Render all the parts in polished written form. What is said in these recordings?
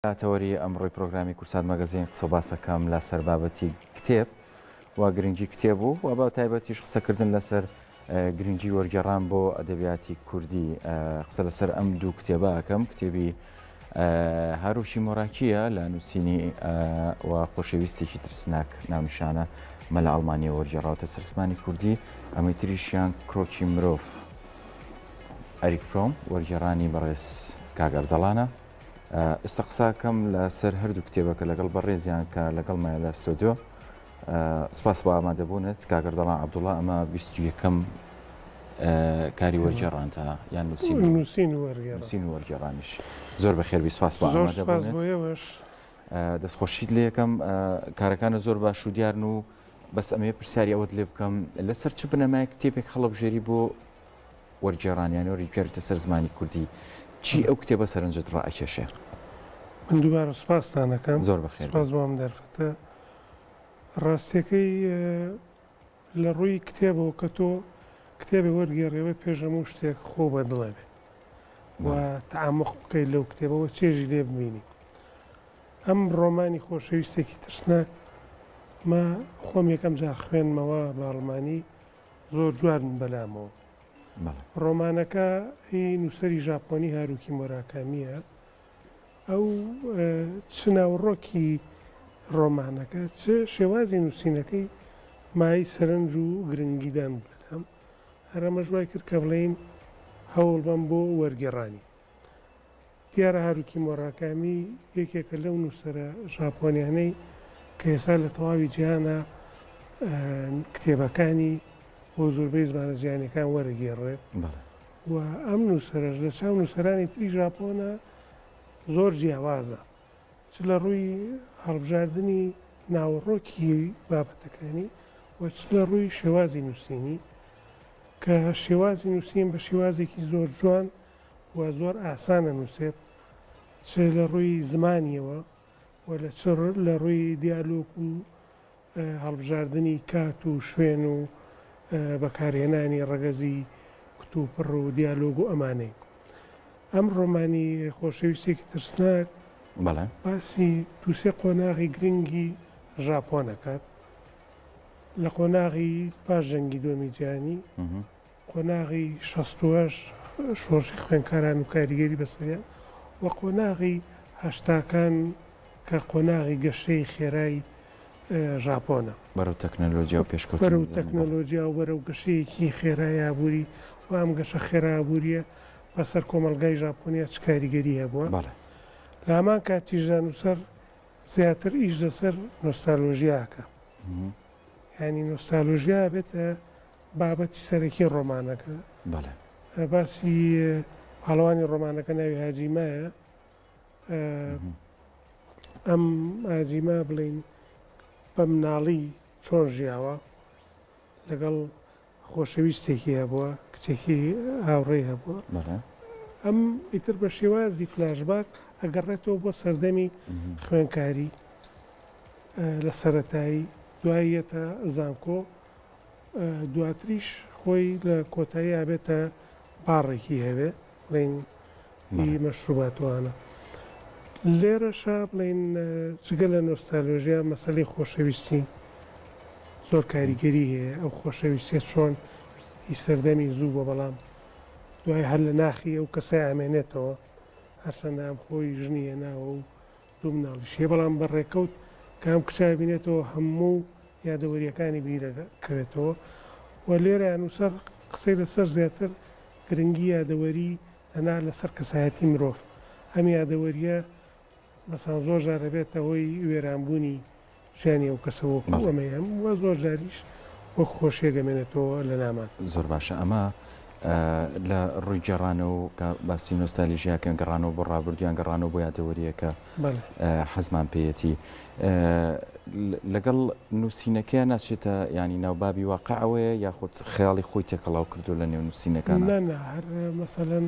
تەوەری ئەمڕۆی پرۆگرامی کورسات مەگەزین قسە باسەکەم لە سەر بابەتی کتێب و گرنگی کتێب و بە تایبەتیش قسەکردن لەسەر گرنگی وەرگێڕان بۆ ئەدەبیاتی کوردی قسە لەسەر ئەم دوو کتێبە ئەەکەم کتێبی هاروشی مۆراکیە لە نووسینی و خۆشەویستێکی ترسناک ناونیشانە مەلە ئەڵمانیە وەرگێڕاوتە سەر زمانی کوردی ئەمەی تریشیان کڕۆکی مرۆڤ ئەریک فرۆم وەرگێڕانی بەڕێز کاگەردەڵانە. ئێستا قساکەم لەسەر هەردوو کتێبەکە لەگەڵ بەڕێزیان کە لەگەڵمە لە ستۆدیۆ. سپاس بۆ ئامادەبوونت کاگەردەڵان عەبدوڵڵا. ئەمە 21ەم کاری وەرگێڕانتە یان نووسین و وەرگێڕانیش. زۆر بەخێربی سپاس بۆ ئامادەبوونت. دەستخۆشیت لێ یەکەم کارەکانە زۆر باش و دیارن و بەس ئەمێ پرسیاری ئەوەت لێ بکەم لەسەر چ بنەمای کتێبێک هەڵەبژێری بۆ وەرگێڕانیانەوەی پێێتە سەر زمانی کوردی چی ئەو کتێبە سەرنجت ڕائکێشێ؟ من دووبارە سوپاسدانەکەم. زۆر بەخێر. سپاس بۆ ئەم دەرفەتە. ڕاستیەکەی لە ڕووی کتێبەوە کە تۆ کتێبی وەرگێڕیەوە پێش هەموو شتێک خۆ بە دڵێ بێ و تەعامق بکەیت لەو کتێبەوە چێژی لێ ببینی. ئەم ڕۆمانی خۆشەویستێکی ترسناک ما خۆم یەکەم جار خوێنمەوە بە ئەڵمانی زۆر جوان بەلامەوە. ڕۆمانەکە هی نووسەری ژاپۆنی هاروکی مۆراکامیە. ئەو چ ناوڕۆکی ڕۆمانەکە چ شێوازی نووسینەکەی مای سەرنج و گرنگیدان بلەم هەرەمە ژوای کرد کە بڵێین هەوڵ بەم بۆ وەرگێڕانی. دیارە هاروکی مۆراکامی یەکێکە لەو نووسەرە ژاپۆنیانەی کە ئێستا لە تەواوی جیهانە کتێبەکانی بۆ زۆربەی زمانە جیهانیەکان وەرەگێڕێت و ئەم نووسەرەش لە چاو نووسەرانی تری ژاپۆنە زۆر جیاوازە، چ لە ڕووی هەڵبژاردننی ناوەڕۆکی بابەتەکانی و چ لە ڕووی شێوازی نووسینی کە شێوازی نووسین بە شێوازێکی زۆر جوان و زۆر ئاسانە نووسێت، چ لە ڕووی زمانیەوە و لە ڕووی دیالۆگ و هەڵبژاردننی کات و شوێن و بەکارهێنانی ڕەگەزی کتوپڕ و دیالۆگ و ئەمانەی. ئەم ڕۆمانی خۆشەویستێکی ترسناک باسی دووسێ قۆناغی گرنگی ژاپۆنەکات لە قۆناغی پاش جەنگی دووەمی جیهانی، قۆناغی 68 شۆڕشی خوێندکاران و کاریگەری بەسەریان و قۆناغی هەشتاکان کە قۆناغی گەشەی خێرای ژاپۆنە بەرەو تەکنەلۆجیا و پێشکەوت بەرەو تەکنەلۆجیا و بەرەو گەشەیەکی خێرای ئابووری و ئەم گەشە خێرا ئابووریە بەسەر کۆمەلگای ژاپۆنیا چ کاریگەری هەبووە. لە هەمان کاتیژدا نووسەر زیاتر ئیش لەسەر نۆستالۆژیاکە، ینی نۆستالۆژیا بێتە بابەتی سەرەکی ڕۆمانەکە. باسی پاڵەوانی ڕۆمانەکە ناوی هاجیمایە. ئەم هاجیما بڵین بە مناڵی چۆن ژیاوە لەگەڵ خۆشەویستێکی هەبووە، کچێکی هاوڕێی هەبووە. ئەم ئیتر بە شێوازی فلاشباک ئەگەڕێتەوە بۆ سەردەمی خوێنکاری لە سەرەتایی، دواییەتە زانکۆ، دواتریش خۆی لە کۆتایی ئابێتە باڕێکی هەبێ بڵین مەشروباتوانە. لێرەشە بڵین جگە لە نۆستالۆژیا مەسەلەی خۆشەویستی زۆر کاریگەری هەیە. ئەو خۆشەویستیە چۆن هی سەردەمی زوو بۆ بەڵام دوای هەر لە ناخی ئەو کەسای ئامێنێتەوە، هەرچەندە ئەم خۆی ژنی هێناوە و دوو مناڵیشیە، بەڵام بەڕێکەوت کە ئەم کچای بینێتەوە هەموو یادەوەریەکانی بیرەکەوێتەوە و لێرە نووسەر قسەی لەسەر زیاتر گرنگی یادەوەری لەنا لەسەر کەسایەتی مرۆڤ. ئەم یادەوەریە مەسان زۆر جارە بێتە هۆی وێرانبوونی ژیانی ئەو کەسەوە ئەمەی هەم وە زۆر جاریش وەک خۆشیێگەمێنێتەوە لە نامان. زۆر باشە. ئەمە لە ڕووی گەڕانەوە کە باسی نۆستالژیاکەن گەڕانەوە بۆ ڕابردویان گەڕانەوە بۆ یادەوەریەکە حەزمان پێیەتی لەگەڵ نووسینەکە ناچێتە ینی ناوبابی واقعەوەیە یاخود خەیاڵی خۆی تێکەڵاو کردو لە نێو نووسینەکان؟ هەر مەسەلەن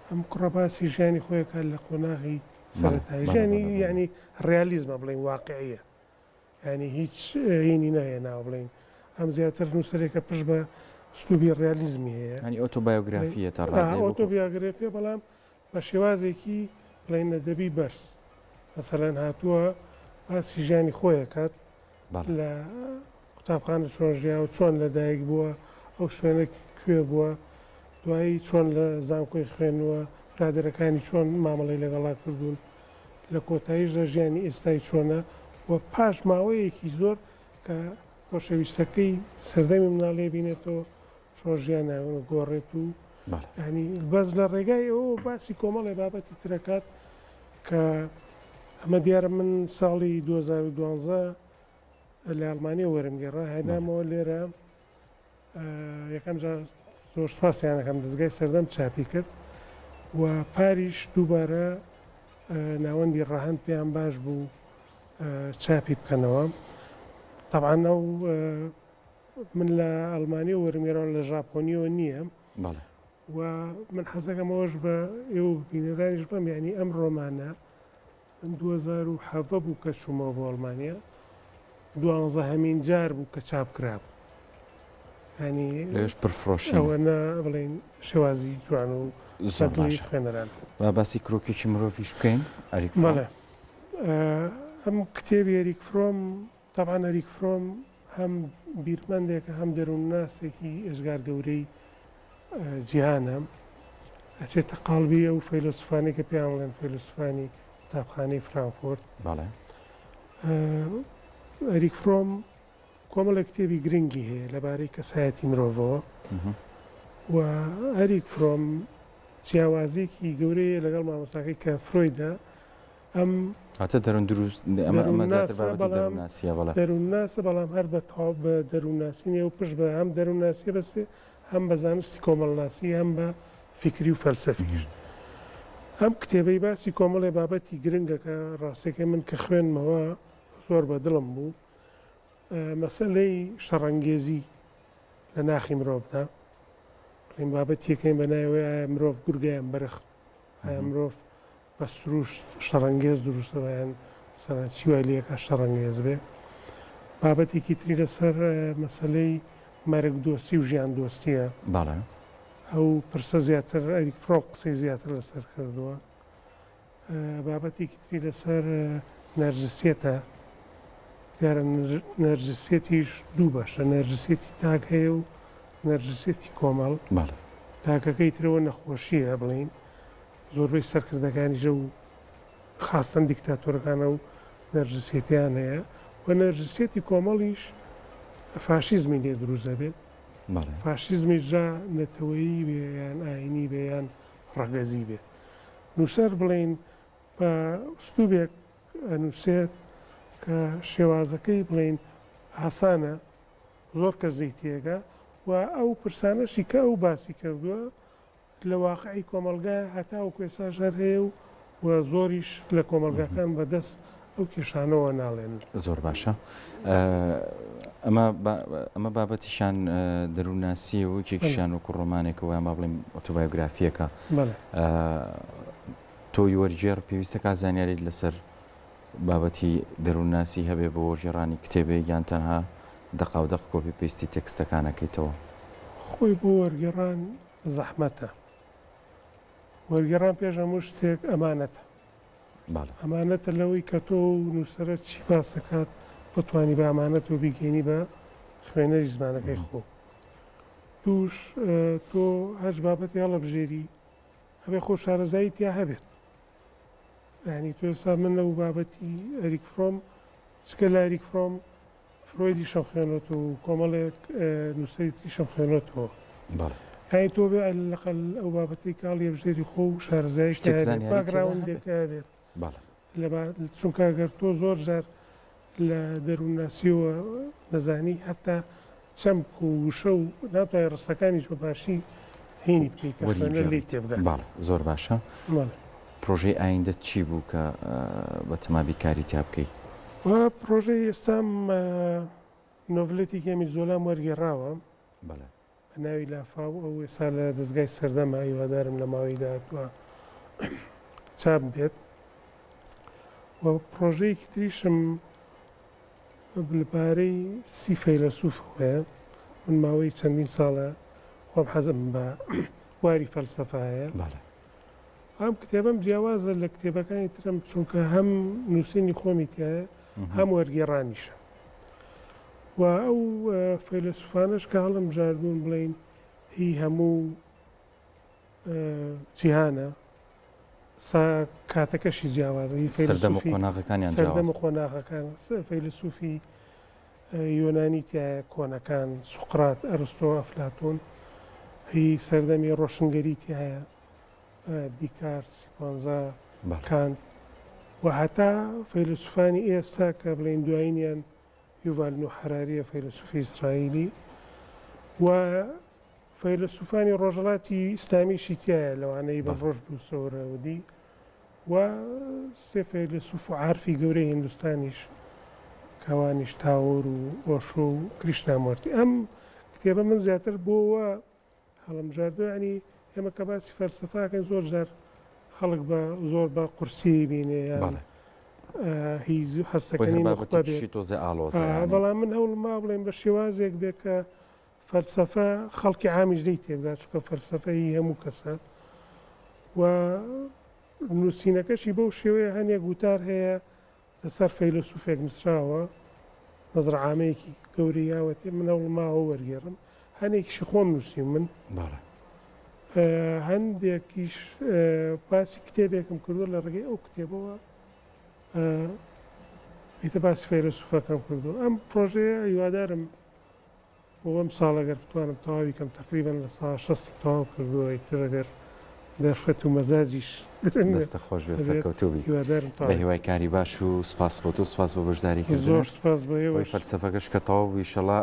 ئەم کوڕەباسی ژیانی خۆیەکە لە قۆناغی سەرەتایی ژیانی ینی ڕیالیزمە بڵین واقعیە، ینی هیچ هینی نایەناوە بڵین ئەم زیاتر نووسەرێکە پشت بە ئوسلوبی ڕیالیزمی هەیە، ینی ئۆتۆبایۆگرافیە تا ئۆتۆبیۆگرافیە بەڵام بە شێوازێکی بڵێن نەدەبی بەرز مەسەلەن هاتووە باسی ژیانی خۆیەکات بەڵێ لە قوتابخانە چۆن ژیاوە چۆن لەدایک بووە ئەو شوێنە کوێ بووە دوایی چۆن لە زانکۆی خوێنووە برادەرەکانی چۆن مامەڵی لەگەڵا کردوون لە کۆتاییش لە ژیانی ئێستای چۆنە و پاش ماوەیەکی زۆر کە خۆشەویستەکەی سەردەمی مناڵێ بینێتەوە چۆن ژیان گۆڕێت و ینی بەس لە ڕێگای ئەوە باسی کۆمەڵی بابەتی ترەکات کە ئەمە دیارە من ساڵی 2012 لە ئەڵمانیا وەرمگەڕا هەنامەوە لێرە یەکەم جار زۆر سپاسیانەکەم دەستگای سەردەم چاپی کرد و پاریش دووبارە ناوەندی ڕاهەند پێیان باش بوو چاپی بکەنەوە طبعا ئەو من لە ئەڵمانیا وەرمێرەوە لە ژاپۆنیەوە نییە و من حەزەکەمەوەش بە ئێوە بینەرانیش بەم ینی ئەم ڕۆمانە 2007 بوو کە چوومەوە بۆ ئەڵمانیا 12 هەمین جار بوو کە چاپ کراب ینی لێش پرفرۆشی ئەوەنە بڵین شێوازی جوان و سەدڵی خوێنەران با باسی کرۆکێکی مرۆڤیش بکەین ئەریک بەڵێ ئەم کتێبی ئەریک فرۆم طبعا ئەریک فرۆم هەم بیرمەندێکە هەم دەروونناسێکی ئێژگار گەورەی جیهانە ئەچێتە قاڵبی ئەو فەیلسوفانی کە پێیان بڵێن فەیلسوفانی قوتابخانەی فرانکفورت بەڵێ ئەریک فرۆم کۆمەڵە کتێبی گرنگی هەیە لەبارەی کەسایەتی مرۆڤەوە و ئەریک فرۆم جیاوازێکی گەورەیە لەگەڵ مامۆستاکەی کە فرۆیدا ئەم هاتە دەرون دروست دەروونناسە بەڵام هەر بە تاو بە دەروونناسینێ و پشت بە هەم دەروونناسی بەسێ هەم بە زانستی کۆمەڵناسی هەم بە فکری و فەلسەفیش ئەم کتێبەی باسی کۆمەڵێ بابەتی گرنگەکە ڕاستەکەی من کە خوێنمەوە زۆر بە دڵم بوو مەسەلەی شەڕەنگێزی لە ناخی مرۆڤدا بڵین بابەت یەکەین بە ناوێ ئایا مرۆڤ گورگیان بەرخ ئایا مرۆڤ بە سروش شەڕەنگێز دروستەوەیان سەران چیوای لەکە شەڕەنگێز بێ بابەتێکی تری لەسەر مەسەلەی مەرگ دۆستی و ژیان دۆستیە باڵێ ئەو پرسە زیاتر ئەریک فرۆم قسەی زیاتر لەسەر کردووە بابەتێکی تری لەسەر نەرجسیەتە دیارە نەرجسیەتیش دوو بەشە نەرجسیەتی تاک هەیە و نەرجسیەتی کۆمەڵ تاکەکەی ترەوە نەخۆشیە بڵین زۆربەی سەرکردەکانی ژە و خاستن دیکتاتۆرەکانە و نەرجسیەتیان هەیە و نەرجسیەتی کۆمەڵیش فاشیزمی لێ دروزە بێت فاشیزمی جا نەتەوەیی بێ یان ئاینی بێ یان ڕەگەزی بێ نووسەر بڵین بە ئوستوبێک ئەنووسێت کە شێوازەکەی بڵین ئاسانە زۆر کەس دەیتێگا و ئەو پرسانەشی کە ئەو باسی کردووە لە واقعی کۆمەلگای هەتا و کوێساژەر هەیە و زۆریش لە کۆمەلگاکان بەدەست ئەو کێشانەوە ناڵێن زۆر باشە ئەمە بابەتیشان دەروونناسی و کێکیشان وەکو ڕۆمانێکەوە یان با بڵێم ئۆتۆبایۆگرافیەکە تۆی وەرجێڕ پێویستە کا زانیاریت لەسەر بابەتی دەروونناسی هەبێ بۆ وەرجێڕانی کتێبێک یان تەنها دەقا و دەق کۆپی پێستی تێکستەکانەکەیتەوە خۆی بۆ وەرگێڕان زەحمەتە وەرگێڕان پێش هەموو شتێک ئەمانەتە ئەمانەتە لەوەی کە تۆ نووسەرە چی باسەکات بتوانی بە ئەمانەت و بیگەینی بە خوێنەری زمانەکەی خۆ توش تۆ هەر بابەتی هەڵەبژێری هەبێ خۆ شارەزایی تیا هەبێت ینی تۆ ئێستا من لەو بابەتی ئەریک فرۆم چکە لە ئەریک فرۆم فرۆیدی شەم خوێنێتەوە و کۆمەڵێک نووسەری تریشەم خوێنێتەوە ینی تۆ بێ لەقل ئەو بابەتی کاڵ هەبژێری خۆ و شارەزایی باگراوندێکە هەبێت چونکە ئەگەر تۆ زۆر جار لە دەروونناسیەوە نەزانی هەتا چەمک و وشە و ناتوانێت ڕستەکانیش بە باشی هینی بکەیت کە خوێنەر لێی تێبگات زۆر باشە پرۆژەی ئایندە چی بوو کە بە تەمابی کاری تیا بکەیت پرۆژەی ئێستام نۆڤلێتی گەمی زۆلام وەرگێڕاوە بە ناوی لافاو ئەو ئێستا لە دەستگای سەردەما هیوادارم لە ماوەی داهاتووە چاپ بێت و پرۆژەیەکی تریشم لەبارەی سی فەیلسوف هەیە من ماوەی چەندین ساڵە خۆم حەزم بە واری فەلسەفە هەیە ئەم کتێبەم جیاوازە لە کتێبەکانی ترم چونکە هەم نووسینی خۆمی تایە هەم وەرگێڕانیشە و ئەو فەیلسوفانش کە هەڵم ژاردوون بڵین هی هەموو جیهانە کاتەکەشی جیاوازە سەردەم و قۆناغەکانیان سەردەم و قۆناغەکان فەیلسوفی یۆنانی تایە کۆنەکان سوقرات ئەرستۆ ئەفلاتۆن هی سەردەمی ڕۆشنگەری تایە دیکارت سیپۆنزا کانت و هەتا فەیلسوفانی ئێستا کە بڵین دوایینیان یوڤال نۆ حەراریە فەیلسوفی ئیسرائیلی و فەیلسوفانی ڕۆژهەڵاتی ئیسلامیشی تایە لەوانەی بە ڕۆژ و سەورەودی و سێ فەیلسوف و عارفی گەورەی هیندستانیش کەوانیش تاوەر و ئۆشۆ و کریشنامۆرتی ئەم کتێبە من زیاتر بۆەوە هەڵمژاردو ینی ئێمە کە باسی فەلسەفاکەن زۆر جار خەڵک بە زۆر بە قورسی بینێ هی هەستەکەنی تۆزە ئالۆز بەڵام من هەوڵ ما بڵێن بە شێوازێک بێ کە فەلسەفە خەڵکی عامیش دەی تێبگات چکە فەلسەفەی هەموو کەسە و نووسینەکەشی بەو شێوەیە هەنێک وتار هەیە لەسەر فەیلسوفێک نووسراوە نەزرعامەیەکی گەورەی یاوەتێ من هەوڵ ماوە وەرگێڕم هەنێکیشی خۆم نووسیم من هەندێکیش باسی کتێبێکم کردووە لە ڕێگەی ئەو کتێبەوە ئیتە باسی فەیلسوفەکەم کردو ئەم پرۆژەیە هیوادارم بۆ ئەم ساڵەگەر بتوانم تەواوی کەم تقریبان لە ساڵ 60 تەواو کردووە ئیتر ئەگەر دەرفەت و مەزاجیش دەستە خۆش بێ سەرکەوتوبی بە هیوای کاری باش و سپاس بۆ تۆ سپاس بە بەشداریکردن زۆر سپاس بە ئێوە فەلسەفەکەش کە تەواو ئینشەڵا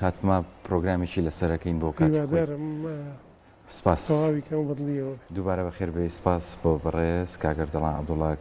کاتما پرۆگرامێکی لەسەرەکەین بۆ کاتدارم سپاس تەواوی کەم بەدڵیەوە دووبارە بەخێر بێ سپاس بۆ بەڕێز کاگەر دەڵان عەبدوڵڵا